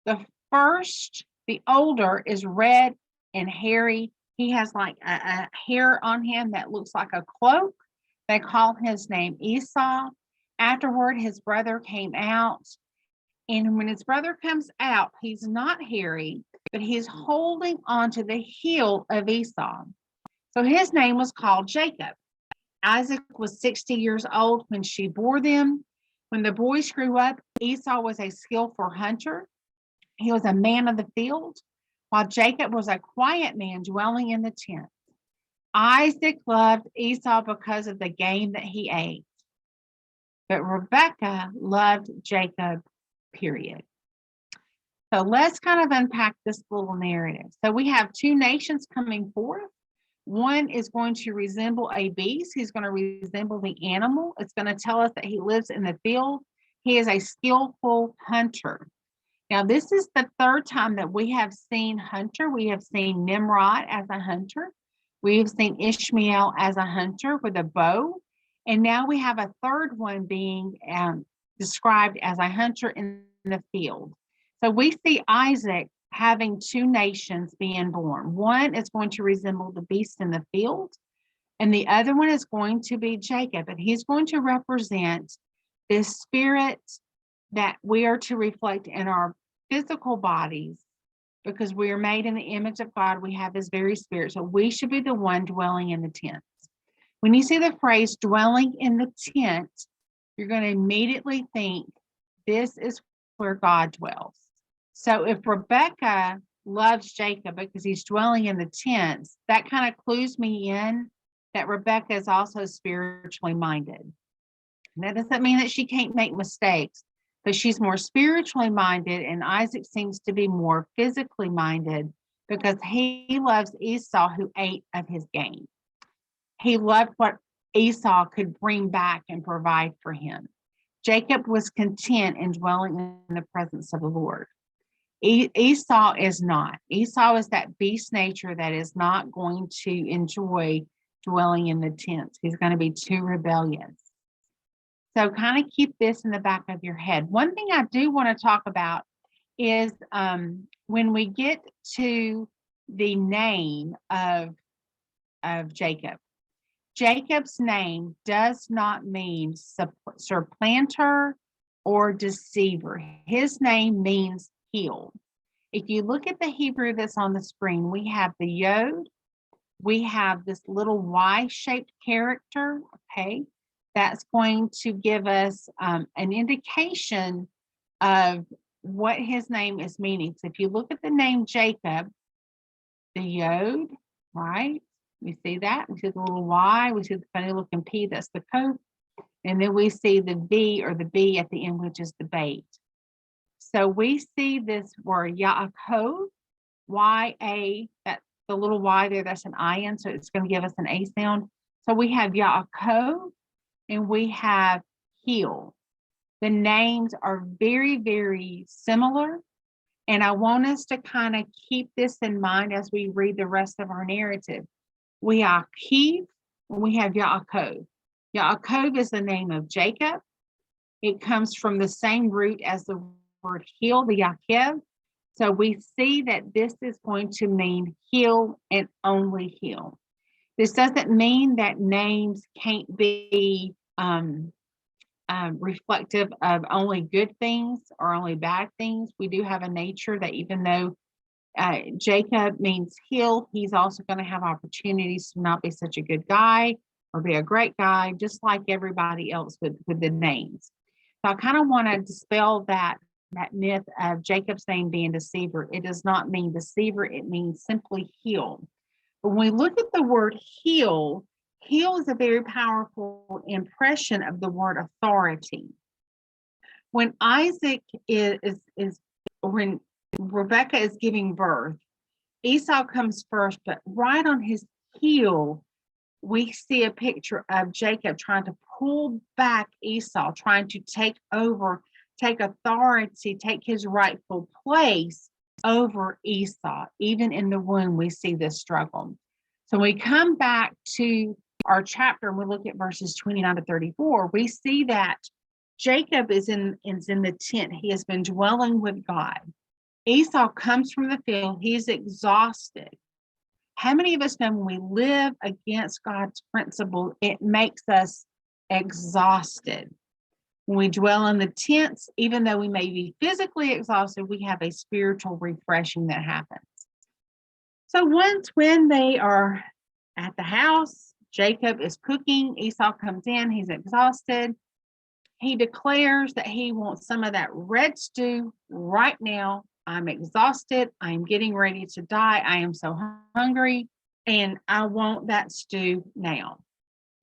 Speaker 1: The first, the older, is red and hairy. He has like a hair on him that looks like a cloak. They call his name Esau. Afterward, his brother came out. And when his brother comes out, he's not hairy, but he's holding onto the heel of Esau. So his name was called Jacob. Isaac was 60 years old when she bore them. When the boys grew up, Esau was a skillful hunter. He was a man of the field, while Jacob was a quiet man dwelling in the tent. Isaac loved Esau because of the game that he ate, but Rebekah loved Jacob, period. So let's kind of unpack this little narrative. So we have two nations coming forth. One is going to resemble a beast. He's going to resemble the animal. It's going to tell us that he lives in the field. He is a skillful hunter. Now, this is the third time that we have seen hunter. We have seen Nimrod as a hunter. We have seen Ishmael as a hunter with a bow. And now we have a third one being described as a hunter in the field. So we see Isaac having two nations being born. One is going to resemble the beast in the field, and the other one is going to be Jacob, and he's going to represent this spirit that we are to reflect in our physical bodies, because we are made in the image of God. We have his very spirit, so we should be the one dwelling in the tent. When you see the phrase dwelling in the tent, you're going to immediately think this is where God dwells. So if Rebekah loves Jacob because he's dwelling in the tents, that kind of clues me in that Rebekah is also spiritually minded. And that doesn't mean that she can't make mistakes, but she's more spiritually minded, and Isaac seems to be more physically minded because he loves Esau, who ate of his game. He loved what Esau could bring back and provide for him. Jacob was content in dwelling in the presence of the Lord. Esau is not. Esau is that beast nature that is not going to enjoy dwelling in the tents. He's going to be too rebellious. So kind of keep this in the back of your head. One thing I do want to talk about is when we get to the name of Jacob. Jacob's name does not mean supplanter or deceiver. His name means healed. If you look at the Hebrew that's on the screen, we have the yod, we have this little Y-shaped character, okay? That's going to give us an indication of what his name is meaning. So if you look at the name Jacob, the yod, right? We see that. We see the little Y. We see the funny looking P. That's the coat. And then we see the V or the B at the end, which is the bait. So we see this word Yaakov, Y-A. That's the little Y there. That's an I-N. So it's going to give us an A sound. So we have Yaakov and we have heal. The names are very, very similar. And I want us to kind of keep this in mind as we read the rest of our narrative. We are Keith, and we have Yaakov. Yaakov is the name of Jacob. It comes from the same root as the word heal, the Yaakov. So we see that this is going to mean heal and only heal. This doesn't mean that names can't be reflective of only good things or only bad things. We do have a nature that even though Jacob means heal, he's also going to have opportunities to not be such a good guy or be a great guy, just like everybody else with the names. So I kind of want to dispel that myth of Jacob's name being deceiver. It does not mean deceiver. It means simply heal. But when we look at the word heal, heal is a very powerful impression of the word authority. When Isaac when Rebekah is giving birth, Esau comes first, but right on his heel, we see a picture of Jacob trying to pull back Esau, trying to take over, take authority, take his rightful place over Esau. Even in the womb, we see this struggle. So we come back to our chapter and we look at verses 29 to 34. We see that Jacob is in the tent. He has been dwelling with God. Esau comes from the field. He's exhausted. How many of us know when we live against God's principle, it makes us exhausted? When we dwell in the tents, even though we may be physically exhausted, we have a spiritual refreshing that happens. So once when they are at the house, Jacob is cooking. Esau comes in. He's exhausted. He declares that he wants some of that red stew right now. I'm exhausted. I'm getting ready to die. I am so hungry, and I want that stew now.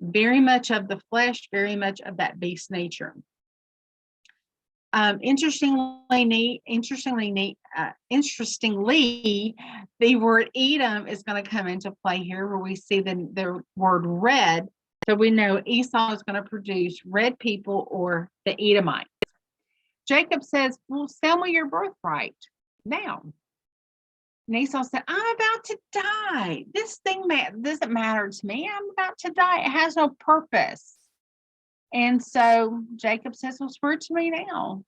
Speaker 1: Very much of the flesh, very much of that beast nature. Interestingly, the word Edom is going to come into play here, where we see the word red. So we know Esau is going to produce red people, or the Edomites. Jacob says, well, sell me your birthright now. And Esau said, I'm about to die. This thing doesn't matter to me. I'm about to die. It has no purpose. And so Jacob says, well, swear to me now.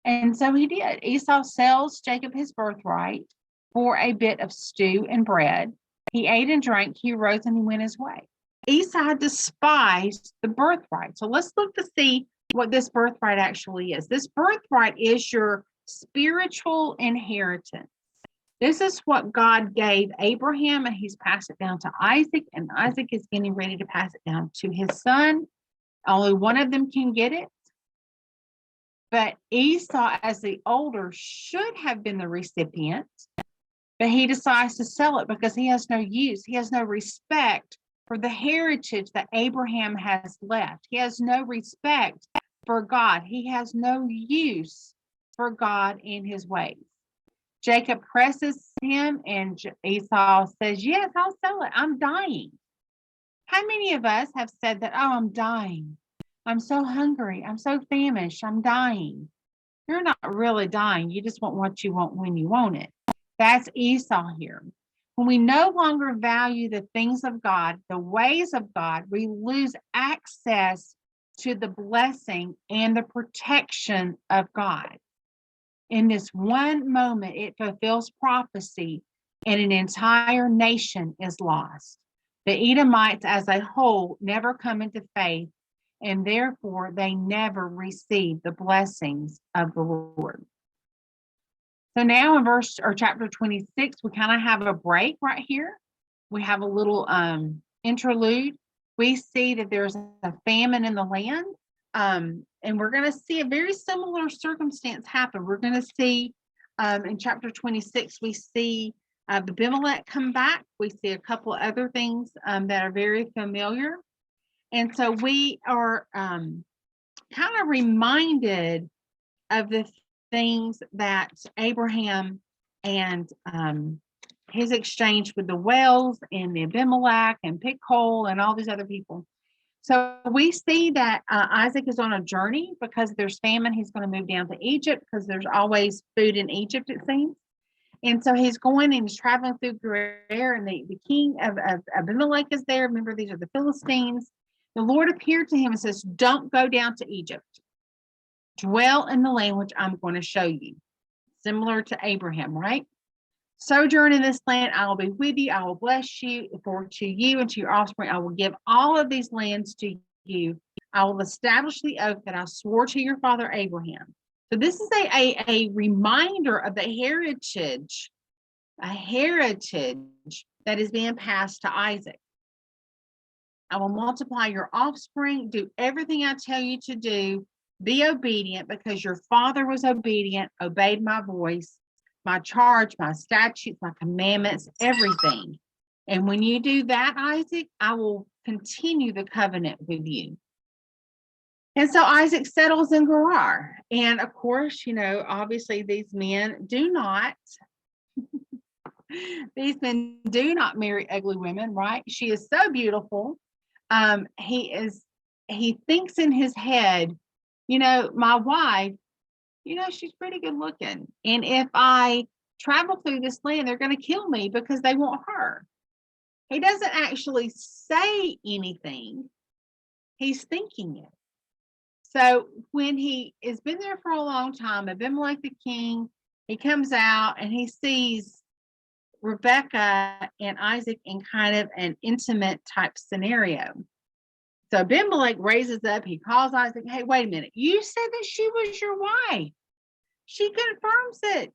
Speaker 1: And so he did. Esau sells Jacob his birthright for a bit of stew and bread. He ate and drank. He rose and he went his way. Esau despised the birthright. So let's look to see what this birthright actually is. This birthright is your spiritual inheritance. This is what God gave Abraham, and he's passed it down to Isaac, and Isaac is getting ready to pass it down to his son. Only one of them can get it. But Esau, as the older, should have been the recipient, but he decides to sell it because he has no use. He has no respect for the heritage that Abraham has left. He has no respect for God. He has no use for God in his ways. Jacob presses him, and Esau says, yes, I'll sell it. I'm dying. How many of us have said that, oh, I'm dying. I'm so hungry. I'm so famished. I'm dying. You're not really dying. You just want what you want when you want it. That's Esau here. When we no longer value the things of God, the ways of God, we lose access to the blessing and the protection of God. In this one moment, it fulfills prophecy, and an entire nation is lost. The Edomites as a whole never come into faith, and therefore they never received the blessings of the Lord. So now in chapter 26, we kind of have a break right here. We have a little interlude. We see that there's a famine in the land, and we're going to see a very similar circumstance happen. We're going to see in chapter 26, we see Abimelech come back. We see a couple other things that are very familiar. And so we are kind of reminded of the things that Abraham and his exchange with the wells and the Abimelech and Pichol and all these other people. So we see that Isaac is on a journey because there's famine. He's going to move down to Egypt because there's always food in Egypt, it seems. And so he's going and he's traveling through Gerar, and the king of Abimelech is there. Remember, these are the Philistines. The Lord appeared to him and says, don't go down to Egypt. Dwell in the land which I'm going to show you. Similar to Abraham, right? Sojourn in this land, I will be with you. I will bless you. For to you and to your offspring, I will give all of these lands to you. I will establish the oath that I swore to your father Abraham. So this is a reminder of the heritage, a heritage that is being passed to Isaac. I will multiply your offspring. Do everything I tell you to do. Be obedient because your father was obedient, obeyed my voice, my charge, my statutes, my commandments, everything. And when you do that, Isaac, I will continue the covenant with you. And so Isaac settles in Gerar. And of course, obviously these men do not marry ugly women, right? She is so beautiful. He thinks in his head, my wife, she's pretty good looking. And if I travel through this land, they're going to kill me because they want her. He doesn't actually say anything. He's thinking it. So when he has been there for a long time, Abimelech the king, he comes out and he sees Rebekah and Isaac in kind of an intimate type scenario. So Abimelech raises up, he calls Isaac, hey, wait a minute. You said that she was your wife. She confirms it.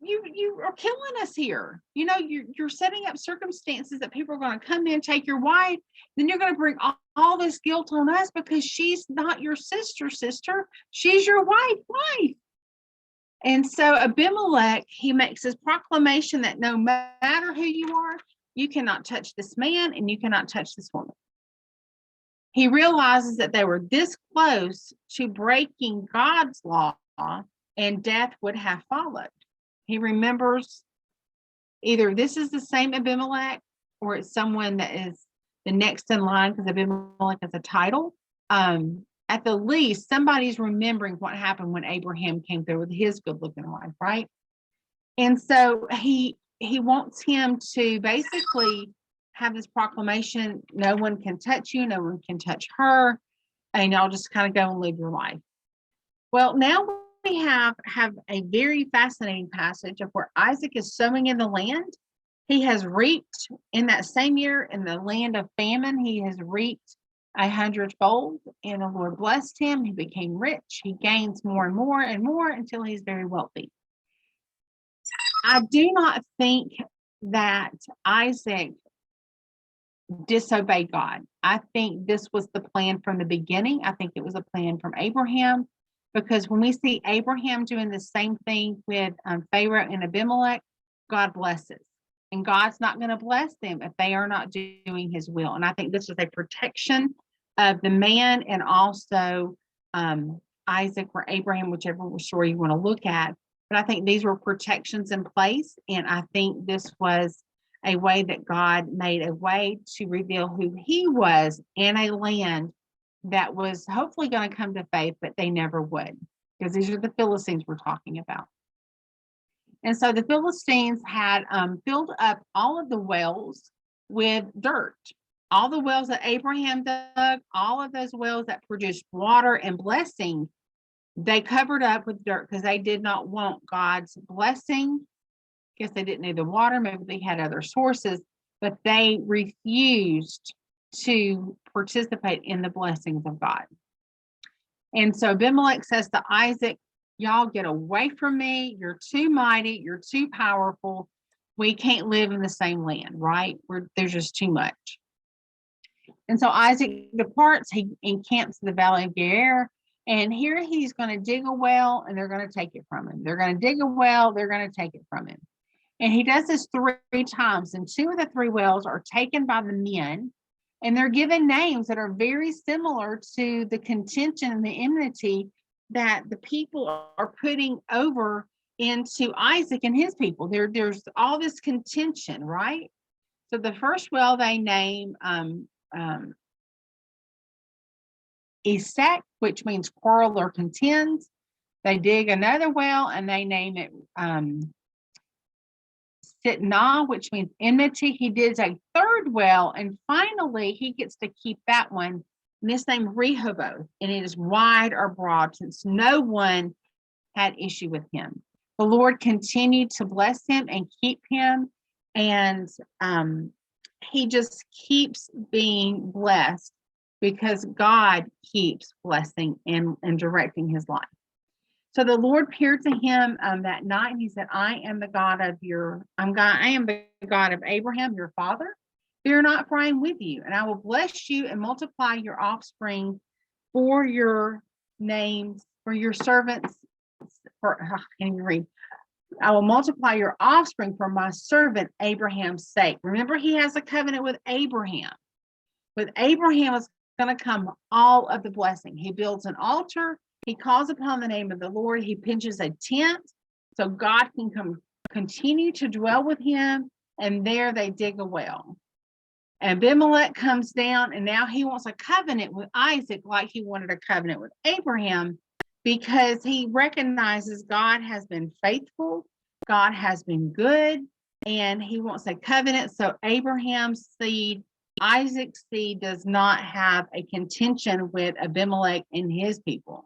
Speaker 1: You are killing us here. You're setting up circumstances that people are going to come in, take your wife. Then you're going to bring all this guilt on us because she's not your sister. She's your wife. And so Abimelech, he makes his proclamation that no matter who you are, you cannot touch this man and you cannot touch this woman. He realizes that they were this close to breaking God's law and death would have followed. He remembers either this is the same Abimelech or it's someone that is the next in line because Abimelech is a title. At the least, somebody's remembering what happened when Abraham came through with his good-looking wife, right? And so he wants him to basically have this proclamation, no one can touch you, no one can touch her, and y'all just kind of go and live your life. Well, now we have a very fascinating passage of where Isaac is sowing in the land. He has reaped in that same year in the land of famine. He has reaped 100-fold, and the Lord blessed him. He became rich. He gains more and more and more until he's very wealthy. I do not think that Isaac disobeyed God. I think this was the plan from the beginning. I think it was a plan from Abraham, because when we see Abraham doing the same thing with Pharaoh and Abimelech, God blesses. And God's not going to bless them if they are not doing his will. And I think this is a protection of the man and also Isaac or Abraham, whichever story you want to look at. But I think these were protections in place. And I think this was a way that God made a way to reveal who he was in a land that was hopefully going to come to faith, but they never would, because these are the Philistines we're talking about. And so the Philistines had filled up all of the wells with dirt. All the wells that Abraham dug, all of those wells that produced water and blessing, they covered up with dirt because they did not want God's blessing. I guess they didn't need the water. Maybe they had other sources, but they refused to participate in the blessings of God. And so Abimelech says to Isaac, y'all get away from me. You're too mighty. You're too powerful. We can't live in the same land, right? There's just too much. And so Isaac departs. He encamps in the valley of Gerar. And here he's going to dig a well, and they're going to take it from him. They're going to dig a well. They're going to take it from him. And he does this 3 times. And 2 of the 3 wells are taken by the men. And they're given names that are very similar to the contention and the enmity that the people are putting over into Isaac and his people. There's all this contention, right? So the first well they name Isaac, which means quarrel or contends. They dig another well and they name it Sitnah, which means enmity. He digs a 3rd well, and finally he gets to keep that one. And this name Rehoboth, and it is wide or broad, since no one had issue with him. The Lord continued to bless him and keep him, and he just keeps being blessed because God keeps blessing and directing his life. So the Lord appeared to him that night, and he said, I am the God of I am the God of Abraham, your father. Fear not, for I am with you, and I will bless you and multiply your offspring for your names, for your servants. I will multiply your offspring for my servant Abraham's sake. Remember, he has a covenant with Abraham. With Abraham is going to come all of the blessing. He builds an altar. He calls upon the name of the Lord. He pitches a tent so God can continue to dwell with him. And there they dig a well. And Abimelech comes down, and now he wants a covenant with Isaac like he wanted a covenant with Abraham, because he recognizes God has been faithful, God has been good, and he wants a covenant. So Abraham's seed, Isaac's seed, does not have a contention with Abimelech and his people.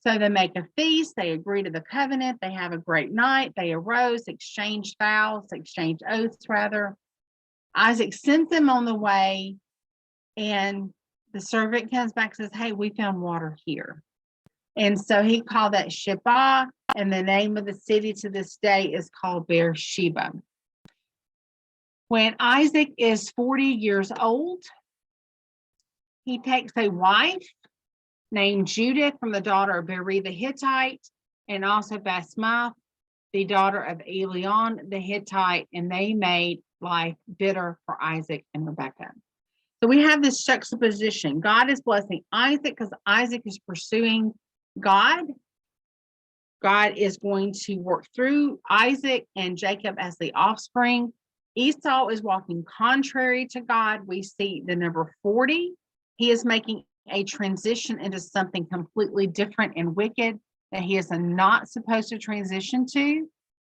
Speaker 1: So they make a feast, they agree to the covenant, they have a great night, they arose, exchanged vows, exchanged oaths rather. Isaac sends them on the way, and the servant comes back and says, hey, we found water here. And so he called that Sheba, and the name of the city to this day is called Beersheba. When Isaac is 40 years old, he takes a wife named Judith from the daughter of Beri the Hittite, and also Basmath, the daughter of Elion the Hittite, and they made life bitter for Isaac and Rebekah. So we have this juxtaposition. God is blessing Isaac because Isaac is pursuing God. God is going to work through Isaac and Jacob as the offspring. Esau is walking contrary to God. We see the number 40. He is making a transition into something completely different and wicked that he is not supposed to transition to.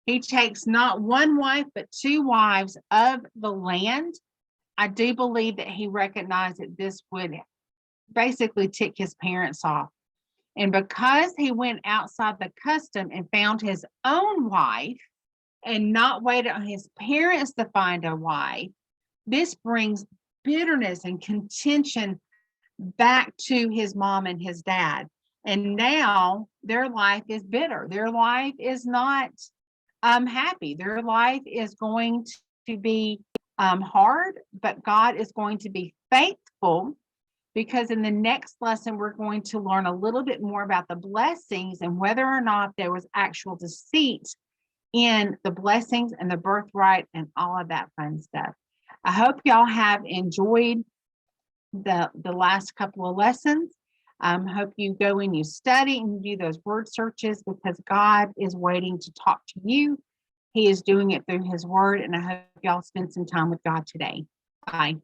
Speaker 1: He takes not 1 wife, but 2 wives of the land. I do believe that he recognized that this would basically tick his parents off. And because he went outside the custom and found his own wife and not waited on his parents to find a wife, this brings bitterness and contention back to his mom and his dad. And now their life is bitter. Their life is not happy. Their life is going to be hard, but God is going to be faithful, because in the next lesson, we're going to learn a little bit more about the blessings and whether or not there was actual deceit in the blessings and the birthright and all of that fun stuff. I hope y'all have enjoyed the last couple of lessons. Hope you go and you study and do those word searches, because God is waiting to talk to you. He is doing it through his word, and I hope y'all spend some time with God today. Bye.